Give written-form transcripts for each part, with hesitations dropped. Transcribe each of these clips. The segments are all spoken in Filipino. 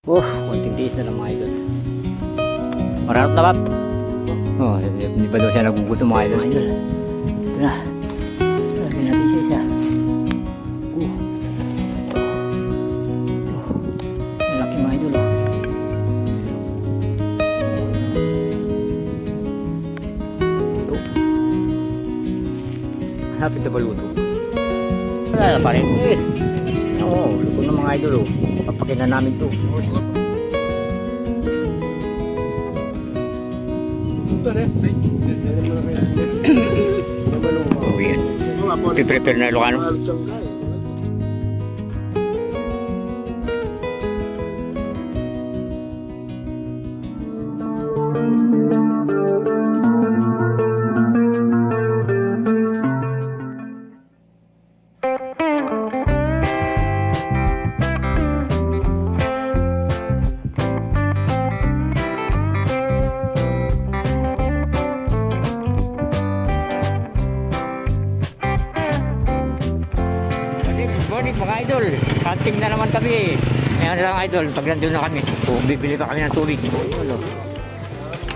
Konting tiis na lang mga idol. Mararap na bab. Hindi pa daw siya nagugutom mga idol. Ito na. Lagyan natin isa-isa. Malaki mga idol. Hanapin na ba luto? Wala na pa rin. Oo, luto na mga idol. Papakin na namin ito. Oh, yan. Piprepare na Ilocano. Morning mga idol, hunting na naman kami. Ayan lang idol, pag nandun na kami, bibili pa kami ng tubig.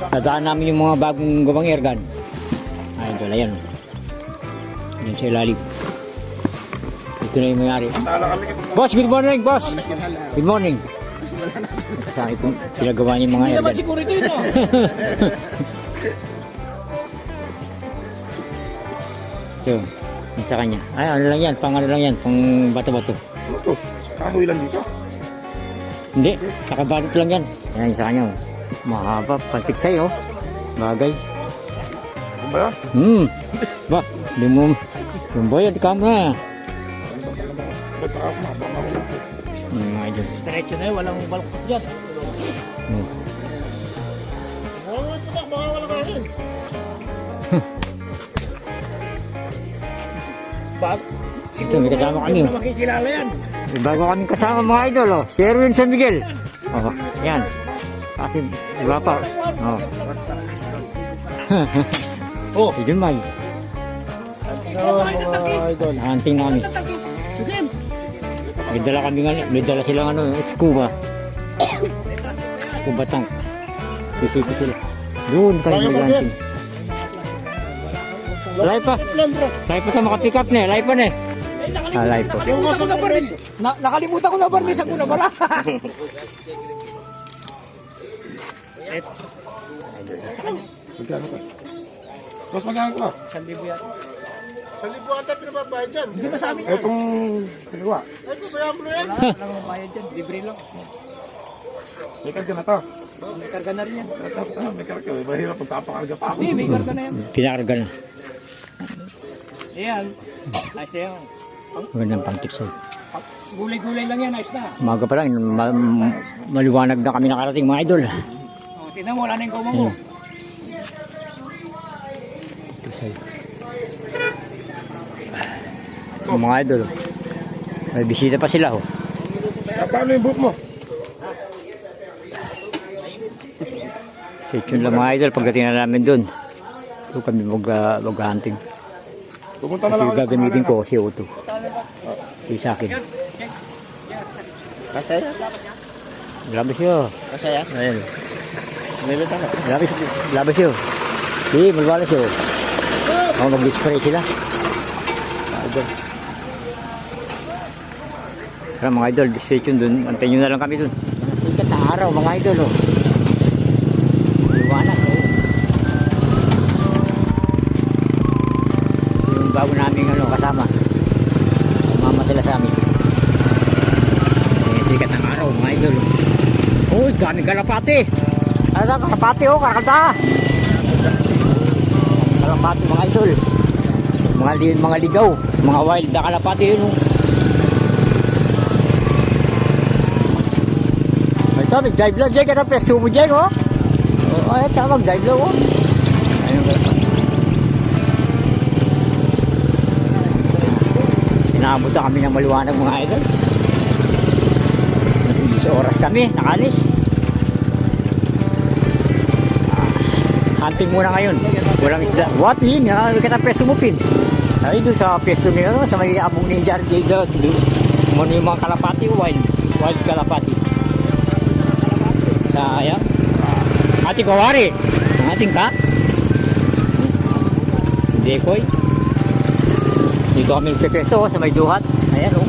Nadaan namin yung mga bagong gawang airgun. Idol, ayan. Ayan sa ilalim. Ito na yung mayari. Boss, good morning boss. Good morning. Kasama itong pinagawa niyo mga airgun. Hindi naman siguro ito ito. So, sa kanya. Ay, ano lang yan, pang ano lang yan, pang bato-bato. Ano to? Kahoy lang dito? Hindi, nakabalot lang yan. Yan sa kanya. Mahaba, pantik sa'yo. Bagay. Ano ba? Ba, di mo. Yung boy, at camera. Ba't ako mabang ako? Mga idol. Diretso na yun, walang balkot dyan. Baka wala ka rin. Ito, may kasama kami. Hindi na makikilala yan. May bago kaming kasama mga idol. Oh. Si Erwin San Miguel. Oh, yan. Kasi, iba pa. Oh. Oh. Si Junmay. Mga idol. Hunting na kami. May dala silang ano, scuba. Scuba tank. Isipin sila. Doon tayo mag-hunting. Live pa. Live pa sa makapick up na. Live pa na. Live pa. Yung ako na barnis. Nakalimutan ko na barnis ako na pala. Magkano ka? Mas magkano ka? 1,000 yan. 1,000 ata pinababayad dyan. Hindi ba sa amin? Itong kaliwa. Ito, bayan mo na yan. Wala lang mabayad dyan. Libre lang. May karga na to. May karga na rin yan. May karga. Mahirap pag tapakarga pa ako. Hindi, may karga na yan. Pinakarga na. Ayan. Ayos na yan. Magandang pantik sa'yo. Gulay-gulay lang yan. Ayos na. Umaga pa lang, maliwanag na kami nakarating mga idol. Tingnan mo, wala na yung kumang mo. Ito sa'yo. Mga idol, may bisita pa sila. Oh. Paano yung boot mo? Stay tuned lang mga idol, pagdating na namin dun. So kami mag-hunting. Pumunta na Kasi lang. gagamitin ko si Otto. Kasi sa akin. Kasaya? Labas yun. Kasaya? Ayan. Nilita ka? Labas yun. Hindi, malbalas yun. Ako mag-spray sila. Idol. Tara mga idol, stay tuned dun. Antayin nyo na lang kami dun. Sikat na araw mga idol. Oh. Liwanag. Yung bago namin kasama. Sumama sila sa amin. Sikat ng araw mga idol. Uy, daming kalapati. Ano kalapati oh, karakanta. Kalapati mga idol. Mga ligaw, mga wild na kalapati yun oh. Ito, mag-dive lang dyan, kaya pesto mo dyan oh. Ay, tsaka mag-dive lang oh. Ayun ba? Inaabot na kami ng maliwanag mga idol. 10 oras kami, nakalis. Hunting muna ngayon. Walang isda. What? Yun, kita pesto mo pin. Ay, doon sa pesto nila, sa may abong ni Jared Jada. Muna yung mga kalapati, wild kalapati. Kaya. Ating kawari. Ang ating ka. Decoy. Dito kami nagpepesto sa may duhat. Ayan o.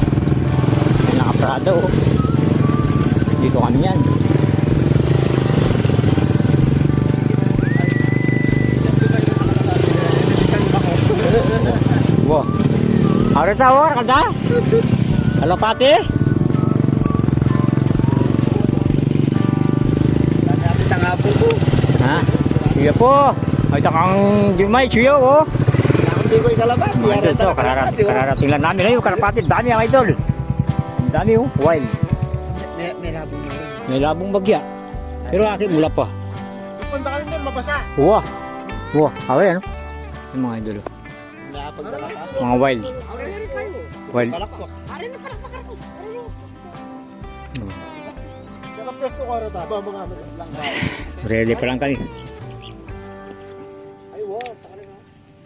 May nakaprado o. Dito kami yan. Wow. Hari tawar kada? Kalapati? Natin tangapo po. Ha? Iya po. Ay takang dimay siyo oh. Hindi ko ikalabas. Ito, kararating lang namin. Ayun, kalapati. Dami ang idol. Dami oh. Wild. May labong na rin. May labong bagya. Pero akin mula pa. Punta kami doon, mabasa. Wow. Wow. Away ano? Yung mga idol. Nakapagdala ka. Mga wild. Wild. Palakpak. Hmm. Nakapwesto ko rata. Ba mga ano lang. Ready pa lang kami. Ay, wow.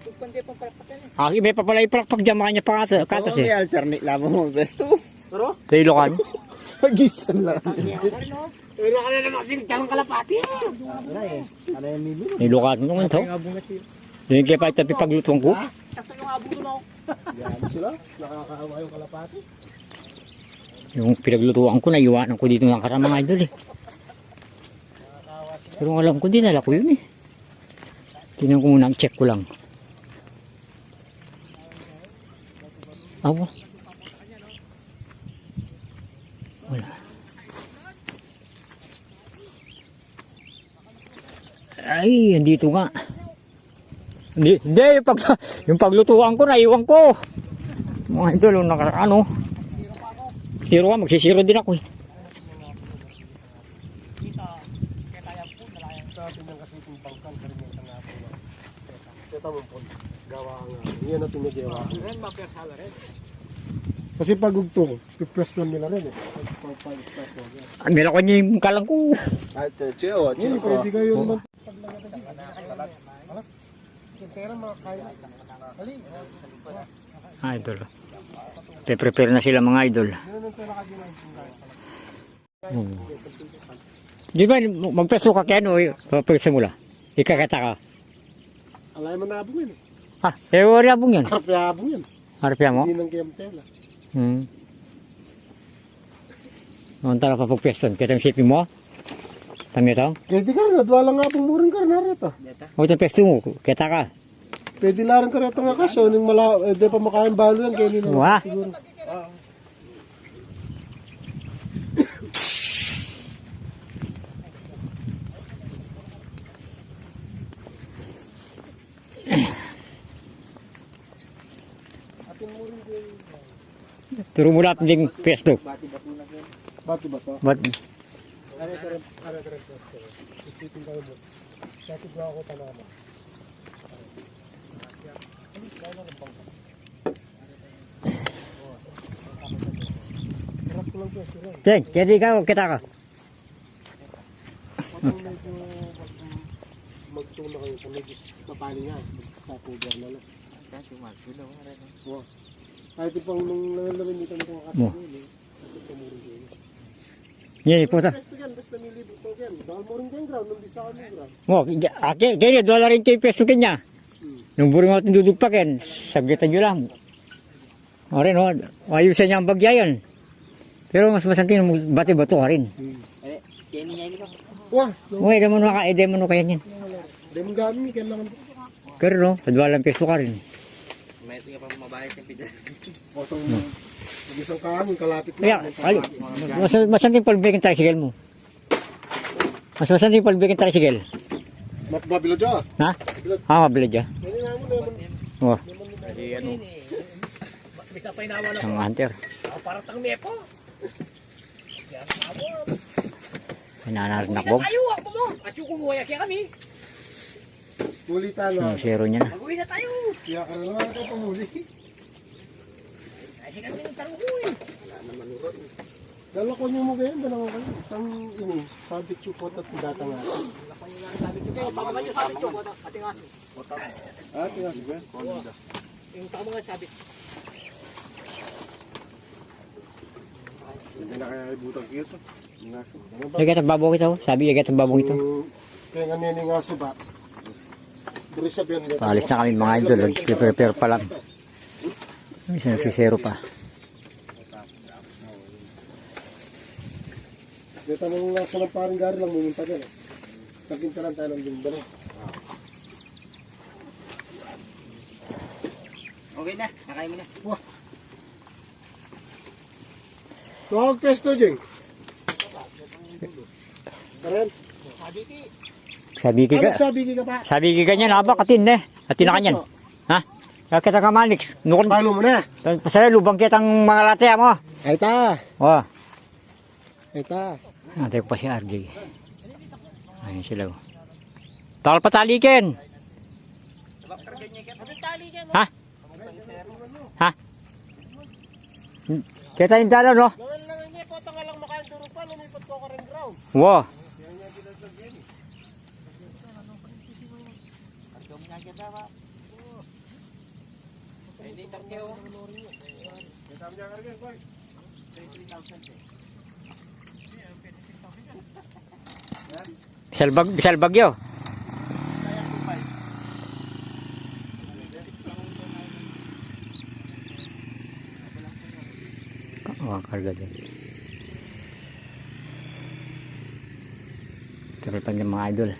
Pagpandi pang palakpakan eh. Aki, may papalay palakpak dyan. Makanya pa katas May eh. alternate labong mo. Pwesto. Pero? Sa Ilocan. Pagisan lang. Pero ka na naman kasi nagtanong kalapati. Ano eh? Ano yung mili? Ilocan naman to. Yung kaya pa itapi paglutuan ko. Sakto yung abong mo. Yan sila. Nakakaawa yung kalapati. Yung pinaglutuan ko, naiwanan ko dito ng karamang idol eh. Pero alam ko, dinala ko yun eh. Tingnan ko muna, check ko lang. Awa. Wala. Ay, andito nga. Hindi, yung paglutuan ko, naiwan ko. Mga idol, ano. Zero ka, magsisiro din ako eh. Ito mo po. Gawa nga. Yan ang tinagawa. Kasi pagugtong, pipwesto nila rin eh. Nila ko niya yung kalang ko. At Cheo, Cheo. Pwede kayo naman. Idol. Prepare na sila mga idol. Di ba magpeso ka kaya no? Pagpeso mula. Ikakata ka. Alay man nabong yan eh. Ah, wala abong yan. Harap yabong yan. Harapya mo? Hindi nang kemtela. Noon tala pa pagpeso. Kitang sipin mo? Tami ito? Pwede ka rin. Adwala nga pong muring ka na rito. O itong peso mo. Kita ka. Pwede lang ka rito nga kaso. Nung di pa makain balo yan. Kaya nila. Wah. Siguro. Turo mo lahat ng pesto. Bati ba to? But, Kare-kare pesto. Isipin kayo mo. Dati ba ako tanama? Oras ko lang pesto rin. Ceng, jadi ka o kita ka? Pag medyo magtulong kayo kung medyo papali nga. Mag-stop over na lang. So, kahit pang nung nalamin dito nito ang Mo. kasi tumulong din. Yan, iputa. Pesto yan, basta nilibot ko yan. Dahil mo rin kayong ground, nung bisa kami ground. Mo, kaya $1 rin kayo peso kanya. Nung buring ako dudugpakin, sabitan nyo lang. O rin, o, ayusan niya ang bagya yan. Pero mas masantin, bati-bato ka rin. Wah, O, ede mo kaya yan. dahil mong gamit, kailangan. Pero no, $2 peso ka rin. Otong mag-isang kaangin, kalapit Kaya, na. masantin palbikin tricycle mo. Mas masantin palbikin tricycle. Mabilo dyan. Ha? Mabilid ya. Hindi nga mo naman. O, Bisa pa inawa na. ang hunter. Parang tang mepo. Nanarnak bong. Tayo, ako mo. At yung kumuha kaya kami. Mulita nga. Zero niya na. Mag-uwi na tayo. Kaya ka na naman ito pamuli. Kasi kami ng tarong ko eh. Dala ko niyo mo ganyan, dala ko kayo. Itang ini, sabit yung pot at data nga. Sabi ko kayo, baka man yung sabi ko. Ating aso. Ah, tingnan si Ben. Yung tama nga sabi. Hindi na kaya ibutang kito. Ngaso. Ano ba? Lagat ang babong ito. Sabi, lagat ang babong ito. Kaya nga nini ngaso ba? Buri sa biyan dito. Paalis na kami mga idol. Nag-prepare pa lang. Isa nagsisero pa. Dito nung ngaso ng parang gari lang mumunta dyan eh. Nagkintaran tayo ng bimbalo. Okay na, nakain mo na. Wah! Tuwag pesto, Jeng. Karen, Sabi ano ka. sabi ka pa? Sabi ka ganyan. Aba, katin eh. Katin na kanyan. Ha? Kaya kita ka manix. Nukon. Paano mo na? Pasaya, lubang kitang mga late mo. Ay ta! Oh. Ay ta! Natay ko pa si RJ. Ayun sila. Takal patalikin. Ha? Ha? Kita yung dala, no? Lawan lang hindi po, tanga lang makain duro pa, lumipot ko ka rin ground. Wow. Bisal bagyo. Oh, karga din. Tuloy pa ng mga idol.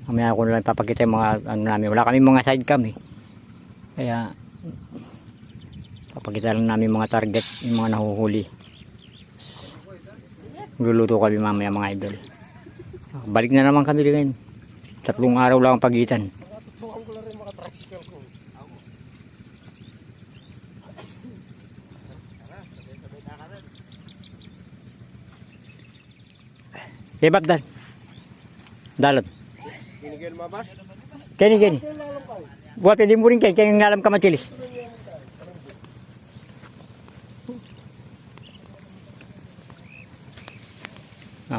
Mamaya ako na lang papakita yung mga ano namin. Wala kami mga side cam eh. Kaya papakita lang namin mga target, yung mga nahuhuli. Luluto kami mamaya mga idol. Balik na naman kami rin. 3 araw lang ang pagitan. Tutukan ko lang rin mga tricycle ko. Kebab dan. Dalot. Binigyan mabas? Kini. Buat pwede mo rin kayo. Kaya ngalam ka matilis.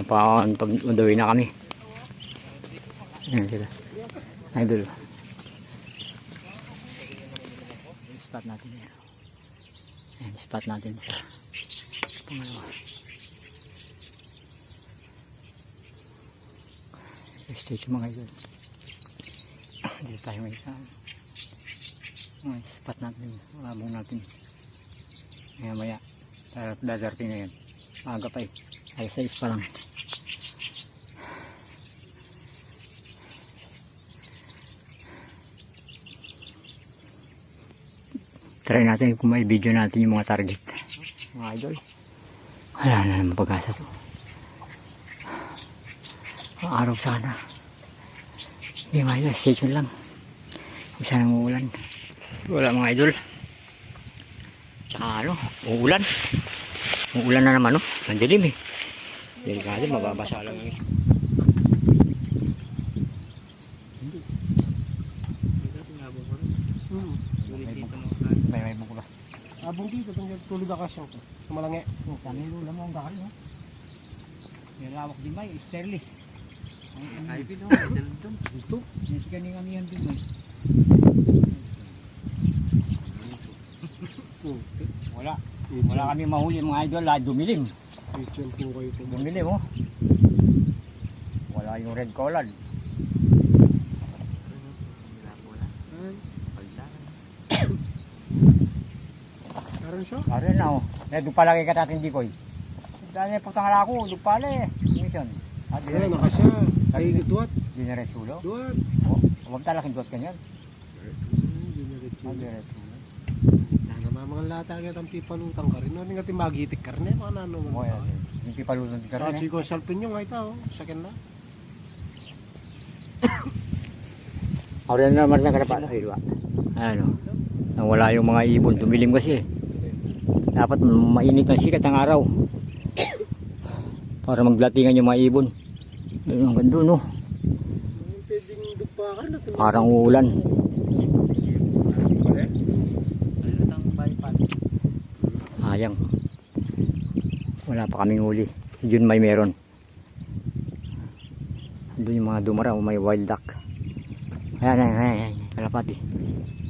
Pag-undawi na kami. Ayan sila. Idol. Spot natin yan. Ayan, spot natin sa pangalawa. Stage mga idol. Dito tayo may isa. Spot natin. Abong natin. Maya. Dadarating na yan. Maaga pa eh. Alas 6 pa lang. Try natin kung may video natin yung mga target. Mga idol. Wala na naman pag-asa to. Ang araw sana. Hindi mga idol. Stay tuned lang. Kung saan ang uulan. Wala mga idol. Tsaka ano. Uulan. Uulan na naman no. Nandilim eh. Delikado. Mababasa lang eh. May mo ko ba? Abong dito, tulog ka siya ko. Sumalangi. Kami ulam mo ang gakal no. Nilawak din may. Sterlis. Ay, pino. Ito. Nasi kaning amihan din may. Wala. Wala kami mahuli mga idol. Dumilim. Kitchen po kayo po. Dumilim oh. Wala yung red collard. Karon siya? Karon na oh. Doon pala kay katating dikoy. Dahil pagtangal ako. Doon pala eh. Mission. Ayan, naka siya. Ay, duwat. Dinaret sulo. Duwat. Oh, huwag talaking duwat kanyan. Dinaret sulo. Mga lata agad ang pipalutang ka rin. Ano nga magitik ka rin eh. Mga nano mo. Oh, yan. Yung pipalutan din ka rin Kasi ko salpin nyo nga ito. Sakin na. Ahora na naman na karapat. Ano? Nawala yung mga ibon. Tumilim kasi. Dapat mainit ang sikat ang araw. Para maglatingan yung mga ibon. Ayun hanggang doon no. Pwedeng dupakan na. Parang uulan. Sayang. Wala pa kaming huli. Si Jun may meron. Doon yung mga dumara. May wild duck. Ayan. Kalapati.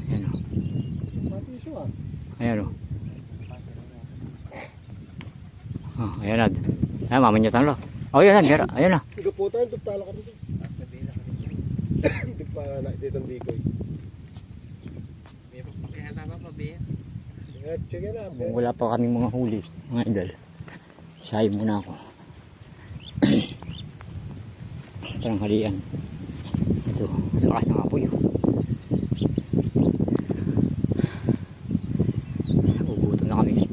Ayan o. Ayan o. Oh, ayan na. Ayan, mamanyatan lang. Oh, ayan na, Gera. Ayan na. Ikaw po tayo, tugtala ka rito. Tugtala na, dito ang dikoy. Check it out. Wala pa kaming mga huli, mga idol. Sayo muna ako. Parang halian. Ito, lakas ng apoy. Ugutom na kami.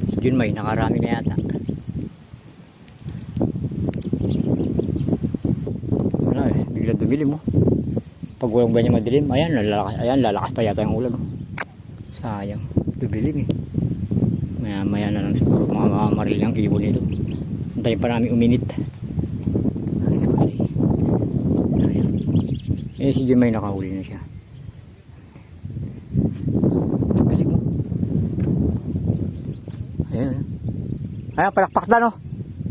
Si Junmay, nakarami na yata. Wala eh, bigla dumilim mo. Pag walang ganyan madilim, ayan, lalakas pa yata yung ulan. Oh. Sayang, dumilim eh. Maya na lang siguro mga marilang ibon nito. Antayin pa namin uminit. Eh si Jemay nakahuli na siya. Galing mo. Ayan. Ayan, palakpak na no.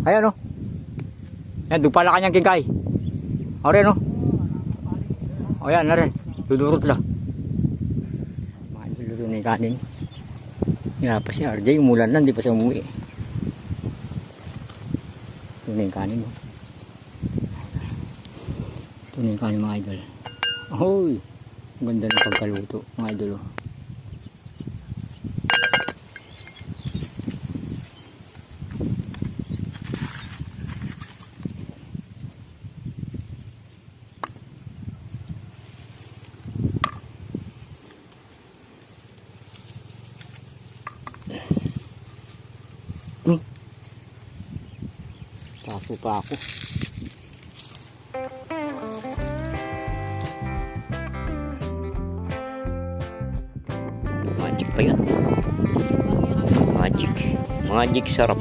Ayan no. Ayan, doon pala kanyang kingkay. O rin no. O yan na rin. Dudurot lang. Mga duluto na yung kanin. Nga pa si RJ, umulan na, hindi pa siya umuwi. Ito na yung kanin mo. Ito na yung kanin mga idol. Ahoy! Ang ganda ng pagkaluto mga idol. Oh. Tapo pa ako. Magic pa yan. Magic. Magic sarap.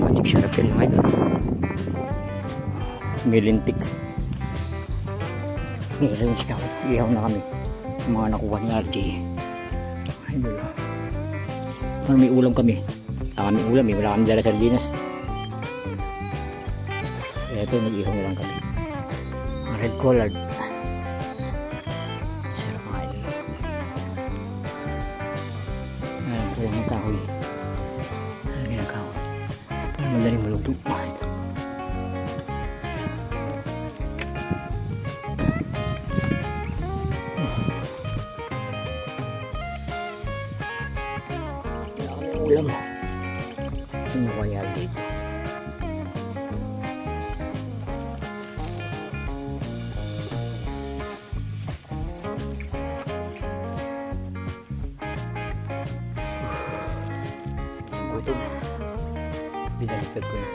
Magic sarap yan mga idol. Milintik. Ngayon siya. Ihaw na kami. Mga nakuha ni RJ. Idol. Ano, may ulam kami. Kami ulam eh. Wala kami dala sardinas. Ito, nag-ihaw na lang kami. Ang red collard. Sarap mga idol. Ayan, kuha ng kahoy. Ayan ang kahoy. Para madaling maluto. Ulam. Ano kaya dito? Gutom. Binaliktad ko na.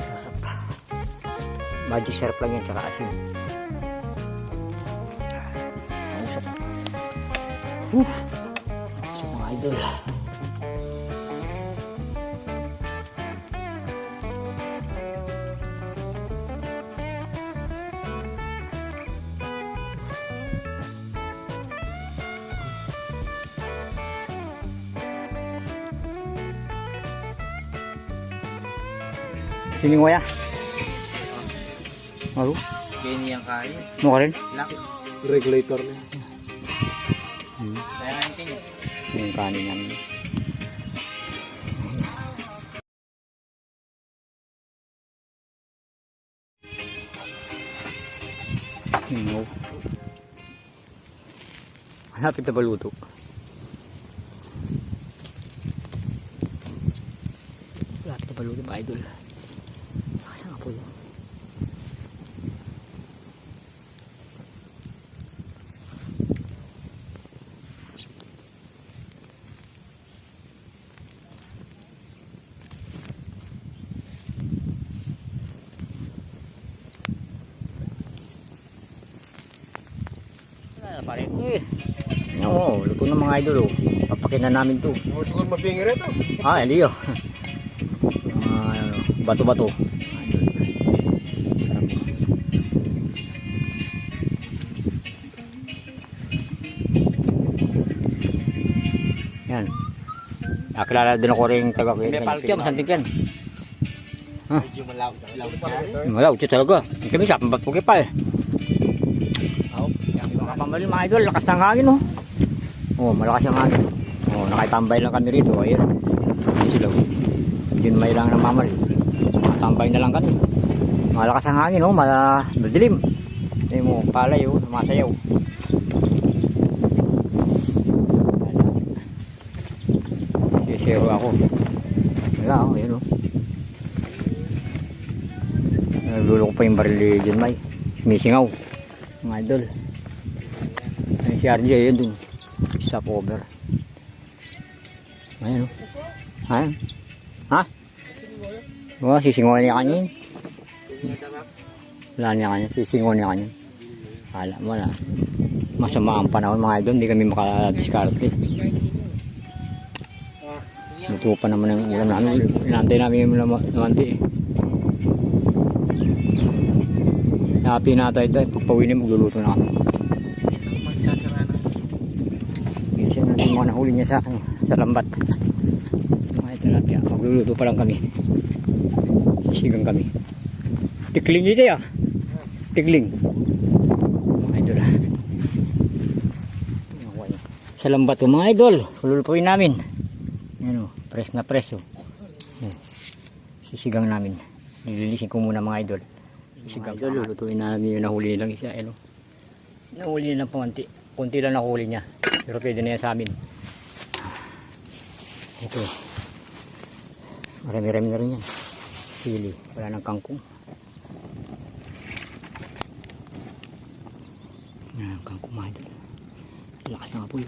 Sarap. Magic sarap lang yan, tsaka asin. Ang sarap. So mga idol. Sining waya. Maru. Gini yang kaya. Mo ka rin? Laki. Regulator na. Kaya nga yung Yung kanin namin. No. Hanapit na baluto. Hanapit na baluto mga idol. Saan nga po yun? Pare, no, luto ng mga idol oh. Papakin na namin to. O siguro mabingi rin ito. Ah, hindi oh. Bato-bato. Sarap. Yan. Nakilala din ako rin taga-Palkyam, santik yan. medyo malaw siya. Malaw siya talaga. Kami sa pambapugipal. Yung mga Pambalin mga idol, lakas ng hangin oh. Oh, malakas ang hangin. Oh, nakitambay lang kami rito. Ayun. Ayun sila. Hindi may lang namamal. Nakatambay na lang kami. Malakas ang hangin oh, madilim. Ayun mo, palay oh, sumasayaw. Sisero ako. Wala oh, ayun oh. Nagluloko pa yung baril dyan may. Sumisingaw. Mga idol. Ayun si RJ yun dun. Stop over. Ayan o. Ayan. Ha? Oo, sisingaw niya kanyan. Wala niya kanyan. Sisingaw niya kanyan. Hala mo na. Masama ang panahon mga idol. Hindi kami makadiskarte. Luto pa naman ang ulam namin. Inantay namin yung namanti eh. Happy na tayo ito. Pagpawin niya magluluto na kami. Minsan natin mga nahuli niya sa akin. Sa lambat. Mga tilapia. Magluluto pa lang kami. Sisigang kami. Tikling ito ya. Tikling. Mga idol. Sa lambat o mga idol. Lulutuin namin. Yan o. Press na press o. Sisigang namin. Nililisin ko muna mga idol. Sisigang idol. Lulutuin namin yung nahuli nilang isa. Ano? Nahuli nilang pamanti. Kunti lang nahuli niya. Pero pwede na yan sa amin. Ito. Marami-rami na rin yan. Sili. Wala nang kangkong. Yan ang kangkong mga idol. Lakas ng apoy.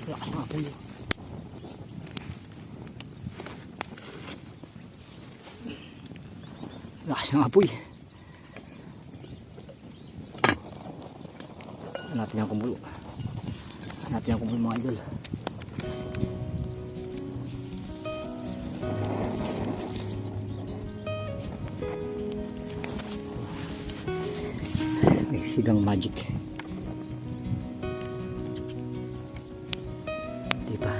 Lakas ng apoy. Lakas ng apoy. Hanapin ang kumulo. Hanapin ang kumulo mga idol. May sigang magic. Diba?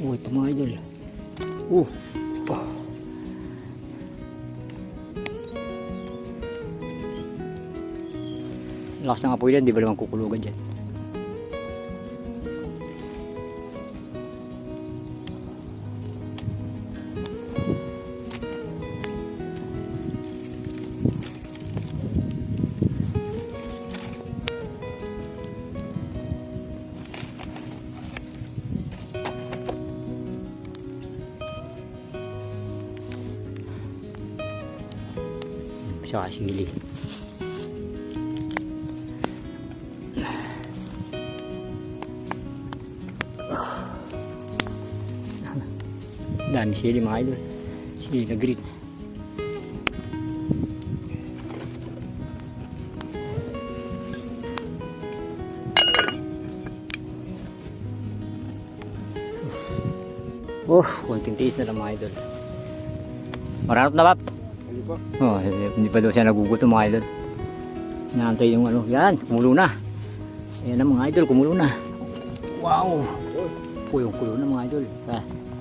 Oh, ito mga idol. Oh. Lakas ng apoy yan, di ba naman kukulugan dyan. Saka sili. Dami sili mga idol. Sili na green. Oh, konting tiis na lang mga idol. Maranap na bap? Ano pa? Oh, hindi pa daw siya nagugutom mga idol. Naantay yung ano. Yan, kumulo na. Ayan na mga idol, kumulo na. Wow. Kuyong-kulo na mga idol.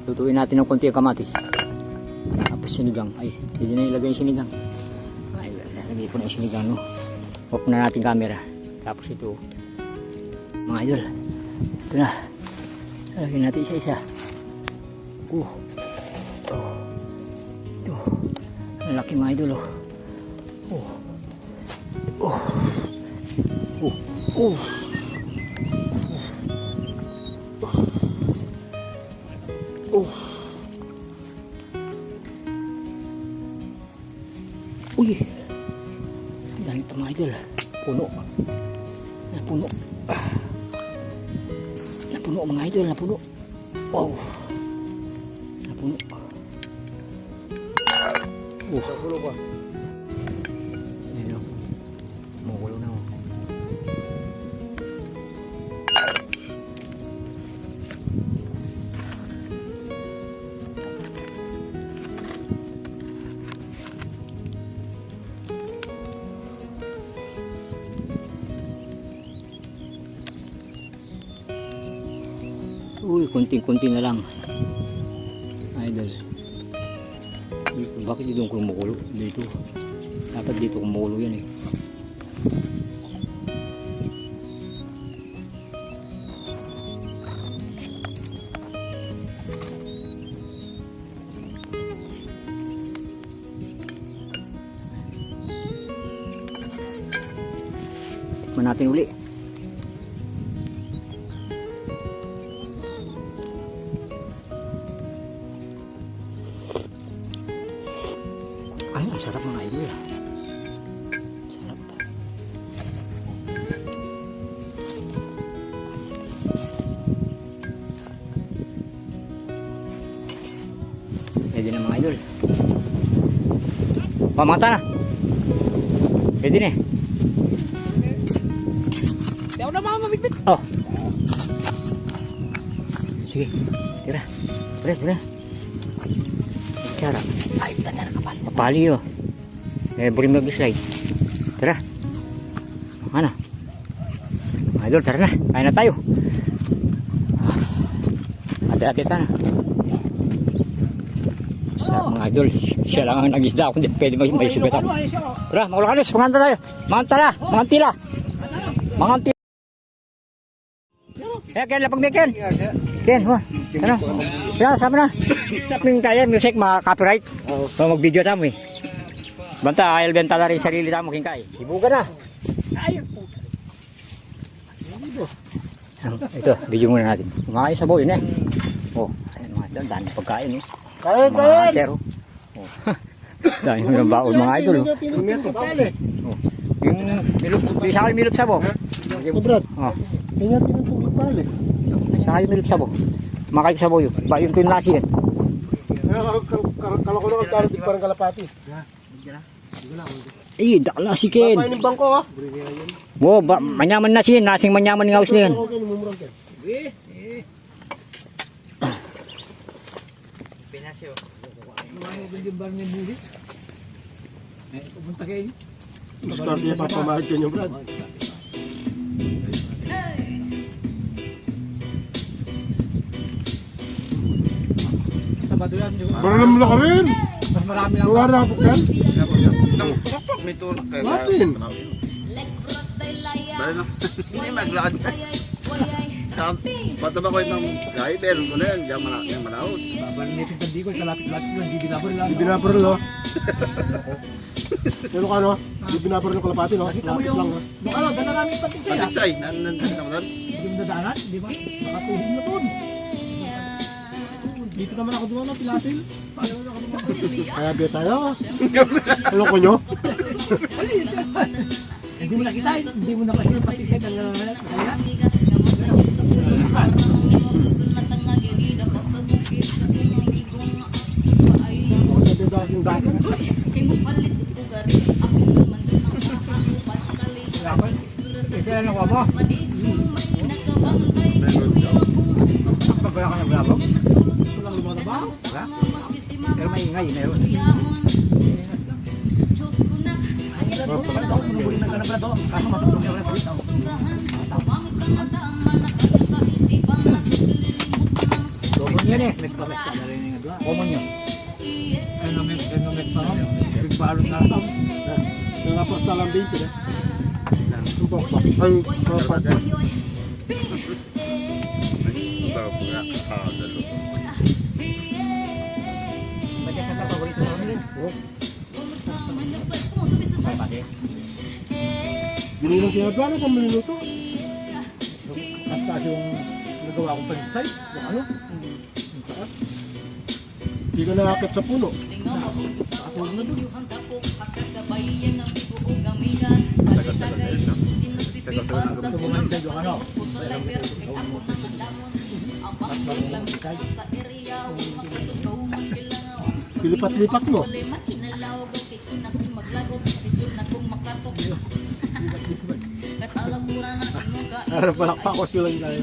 Lutuin natin ng konti ang kamatis. Tapos sinigang. Ay, hindi na ilagay yung sinigang. Ay, lagay ko na yung sinigang, no? Off na natin camera. Tapos ito, mga idol. Ito na. Lagyan natin isa-isa. Ito. Lalaki mga idol, oh. Uy, dahil pa mga idol, puno. Napuno. Napuno mga idol, napuno. Wow. Napuno. Sa pulo pa. Ayan o. Magulo na o. Uy, kunting-kunti na lang. Idol. Dito bak Bakit dito kumukulo? Dito. Dapat dito kumukulo yan eh. Tikman natin uli. Ay, ang sarap mga idol. Sarap. Pwede na mga idol. Pamata na. Pwede na eh. Di ako na mga mabitbit. Oh. Sige. Tira. Tira. Cara. Ay, tanda na kapal. Kapali oh. Boleh mag-slide. Tara. Mana? Idol, tara na. Kain na tayo. Ate-ate ka na. Sa mga idol, siya lang ang nag-isda. Kung di pwede may sugatan. Tara, makulakalis. Manganta tayo. Mangantala. Mangantila. Mangantila. Ken, lapag na Ken. Ken, ho. Ano? Kaya, sabi na. Saping kaya, music, mga copyright. Mag-video tamo eh. Banta, ayaw benta na rin sarili tamo, kingkay. Ibuga na. Ayun po. Ito, video muna natin. Kumakain sa boy, eh. Oh, ayun mga idol, dami pagkain, eh. Kain, Mga kain! atero. Oh. Dami mo ng baon, mga idol, oh. Yung milot, isa kayo milot sabo. Brad, Oh, tingnan tinutulog pala. isa kayo milot sabo. Makain sabo yun. Ba yung tinlasi yan. Kala ko na kung di parang kalapati. Eh, dakla si Ken. Papain ng bangko ha. Wow, manyaman na siya. Nasing manyaman ng house na yan. Okay, lumumurang ka. Pinasyo. Ano ba yung bar niya buli? Pupunta kayo. Start niya papamahid ka niyo, Brad. Sabado yan. Baralam mo ka rin. Mas marami lang. Lugar na po kan. May tulak kayo. Latin. Dahil na, hindi maglakad. Pataba ko yung driver mo na yan, yung manahod. Babalitin ka di ko. Kalapit-lapit lang. Hindi binabor lang. Di binapar no. Pero ka no? Di binapar ng kalapati no. Kita mo Lapit yung... lang no. Nung ano, ganda namin pating sa'yo. Patiksay, nandun ka mo doon. Hindi mo nadaanan. Di ba? Nakatuhog na doon. Dito naman ako dumaan ng Pilatil. Paano na ako dumaan? Kaya biya tayo. Ano ko nyo? Hindi mo nakita. Hindi mo nakita yung pating sa'yo. Kaya? Sabi dating dati. Ito yan ako mo. Pagkaya ka ng bravo? Walang lumata ba? Wala. Pero maingay na yun. Nabuli na ka na brado. Kaso matutulog yung rito dito. Common yan eh. Nagpapas ka na rin yung adwa. Common yun. Enomet pa rin. Bigbalot na lang. Nangapos na lang dito eh. Sumpok ba? Ay, kapat ba? Bagay ka na paborito mo rin. Ay, pati. Binilang kinadwa na kung minuto. Tapos yung nagawa kong palisay. Yung ano? Yung taas. Hindi ka nakakit sa puno. Nakatulog na doon. Bumalik yung ano? Silipat-lipat mo. Ano pala pa ako sila yung layo.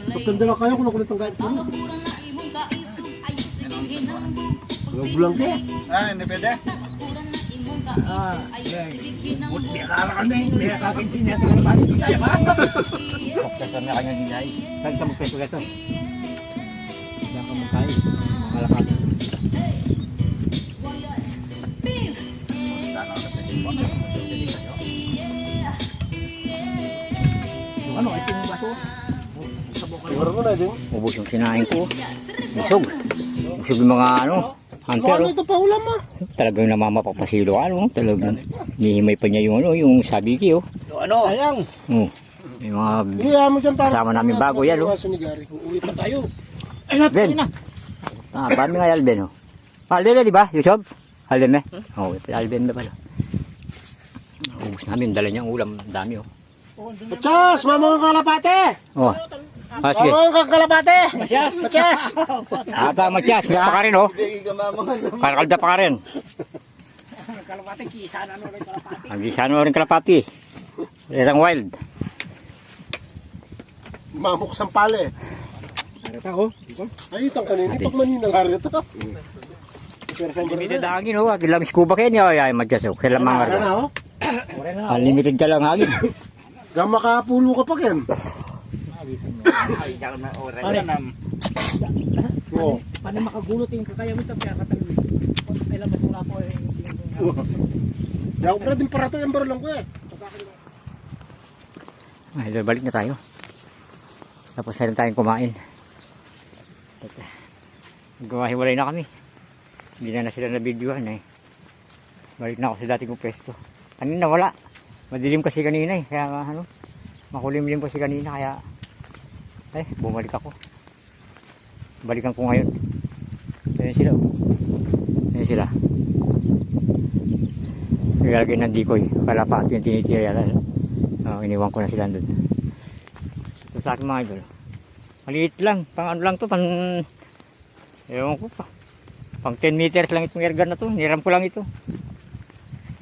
Pagtanda lang kayo kung nakulit ang gait ko. Walang bulang ka. Ah, hindi pwede. May akala kami, may kakainsin niya sa kalapati. Bisaya ba? Kapag kami kanya nilay. Saan ka magpeso ito? Saan ka magkain? Mga kalapati. Yung ano, ito yung baso. Siguro mo na din. Ubus yung sinain ko. Busog. Busog yung mga ano. Hunter. Ano ito pa ulam mo? Talagang namamapapasilo ka, ano? Talagang nihimay pa niya yung ano, yung sabiki, oh. Ano? Sayang. Oh. May mga Iya mo dyan para. kasama namin bago yan, oh. Ni Gary. Uuwi pa tayo. Ay, natin Ben. na. Paano nga Alben, oh? Alben na, di ba? Yusob? Alben na? Oo, Alben na pala. Ubus namin, dala niyang ulam. Dami, oh. Machas, mamang kalapate! Oh. Sige. Mamang kalapate! Masyas. Machas! Ata, Matias. Gapa ka rin, oh. Hindi ka mamangan. Karakalda pa ka rin. Kalapate, kisa na ano rin kalapate. Ang gisano rin kalapati. Itang wild. Mamok sampale. Ano ka, oh? Ay, itang kanina. Ito manina nga rin ito. Pero sa Limited ang hangin, oh. Kilang scuba kayo niya, ay Matias, oh. Kailang mga Ano na, oh? Unlimited ka lang hangin. Gama kapulo ka pa, Ken. Ay, diyan na oras na. Oo. Paano makagulot yung kakaya mo ito? Kaya katalwi. May labas mula ko eh. Di ako pala din parato yung lang ko eh. Ay, balik na tayo. Tapos na rin tayong kumain. Gumahiwalay na kami. Hindi na sila na-videoan eh. Balik na ako sa dating kong pwesto. Kanina wala. Madilim kasi kanina eh. Kaya ano, makulimlim kasi kanina kaya bumalik ako. Balikan ko ngayon. Ayan sila. Ayan sila. Nilalagay ng decoy. Kalapati yung tinitira yata. Iniwan ko na sila doon. Ito sa akin mga idol. Maliit lang. Pang ano lang to. Pang ewan ko pa. Pang 10 meters lang itong airgun na to. Niram ko lang ito.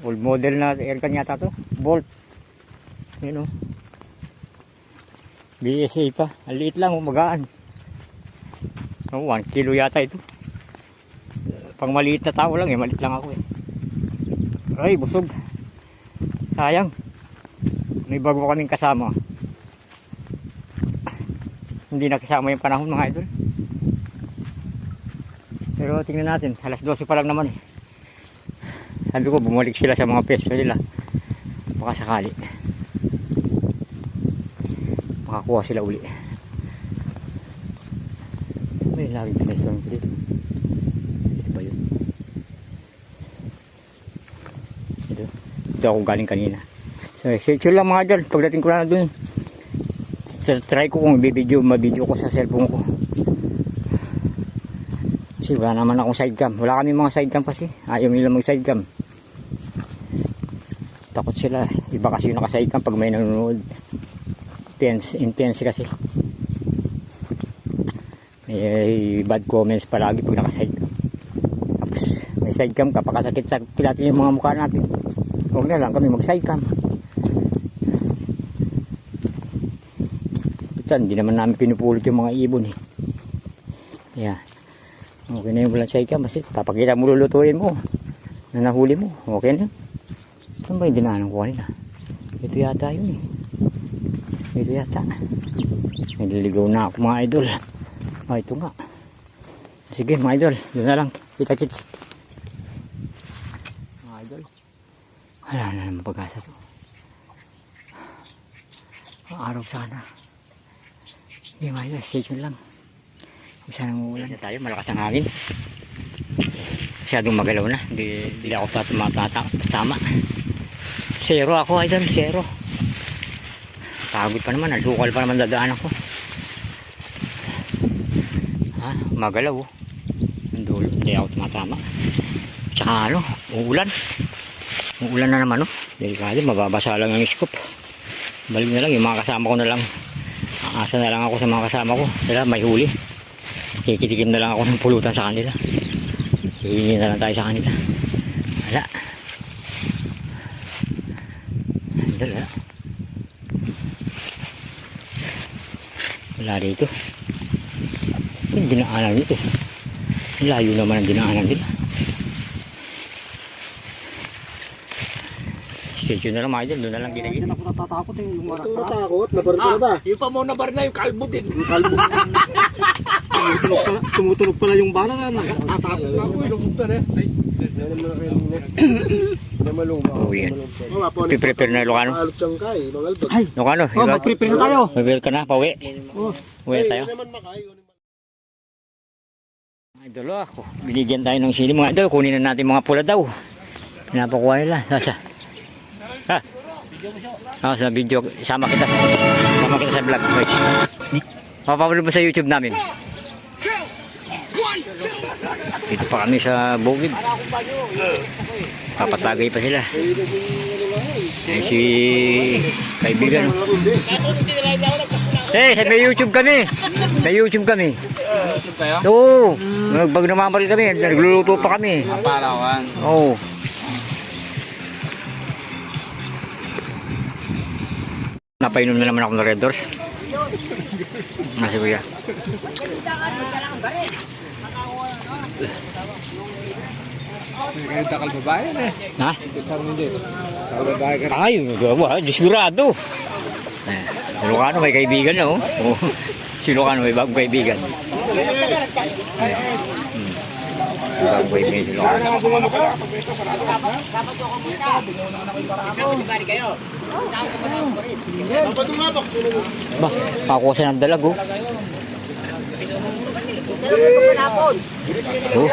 Old model na airgun yata to. Bolt. Yun o. BSA pa. Ang liit lang. Magaan. 1 kilo yata ito. Pang maliit na tao lang eh. Maliit lang ako eh. Ay busog. Sayang. May bago kaming kasama. Hindi na kasama yung panahon mga idol. Pero tingnan natin. Alas 12 pa lang naman eh. Sabi ko bumalik sila sa mga peso nila. Baka sakali makakuha sila uli. May laging peso dito. Ito ba yun? Ito ako galing kanina. So sure lang mga idol. Pagdating ko na dun, try ko kung mabideo ko sa cellphone ko. Kasi wala naman akong sidecam. Wala kami mga sidecam kasi. Ayaw nila mag sidecam. Takot sila. Iba kasi yung naka-sidecam pag may nanonood. Intense kasi. May bad comments palagi pag naka-sidecam. Tapos may sidecam ka, pakasakit-sakit natin yung mga mukha natin. Huwag na lang kami mag-sidecam. Hindi naman namin pinupulot yung mga ibon eh. Yeah. Okay na yung walang sidecam. Kasi papakita mo, lulutuin mo na nahuli mo. Okay na. Saan ba yung dinaanan ko kanina? Ito yata yun eh. Ito yata. Naliligaw na ako mga idol. Ito nga. Sige mga idol. Doon na lang. Kita-chits. Mga idol. Wala na naman pag-asa to. Araw sana. Hindi mga idol. Stay tuned lang. Sana umuulan na tayo. Malakas ang hangin. Masyadong magalaw na. Hindi ako pa tumatama. Zero ako idol. Zero. Pagod pa naman. Nasukal pa naman dadaan ako. Magalaw oh. Dulo. Hindi ako tumatama. Tsaka ano. Uulan. Uulan na naman oh. Delikado. Mababasa lang ang scoop. Balik na lang. Yung mga kasama ko na lang. Aasa na lang ako sa mga kasama ko. Sila may huli. Kikitikim na lang ako ng pulutan sa kanila. Hihingi na lang tayo sa kanila. Wala. Wala. Wala rito. Yung dinaanan nito. Layo naman ang dinaanan nila. Station na lang mga idol, doon na lang Hindi ginagin. na ako natatakot eh. Yung Huwag kang natakot. Nabaril ka na ba? Yung pa mo na bar na yung kalbo din. Yung kalbo. Tumutunog pala yung bala na. Natatakot na ako eh. Lumugta na eh. Yan naman kayo muna. Hindi maluma. Uwi yan. Oo, po. Piprepare na Ilocano. Alot siyang kay, mga albag. Ay, Ilocano, oh, mag-prepare na tayo. Mag-prepare ka na, pauwi. Oh. Uwi na tayo. Hindi naman makayo. Idol ako, binigyan tayo ng sili mga idol. Kunin na natin mga pula daw. Pinapakuha nila. Sasa. Ha? Sa video. Sama kita sa vlog. Wait. Mapapanood mo sa YouTube namin. Dito pa kami sa bukid. Papatagay pa sila. Ayan si kaibigan. May YouTube kami. May YouTube kami. YouTube kayo? Oo. Pag namamaril kami, nagluluto pa kami. Parawan. Oo. Napainom na naman ako ng Red Doors. Nasi kuya. Kayo takal babae na eh. Ha? Isang hindi. Ay, disgurado. Ilocano may kaibigan na oh. Si Ilocano may bagong kaibigan. Bagong kaibigan si Ilocano. Ba, pakuha siya ng dalag oh. Oh.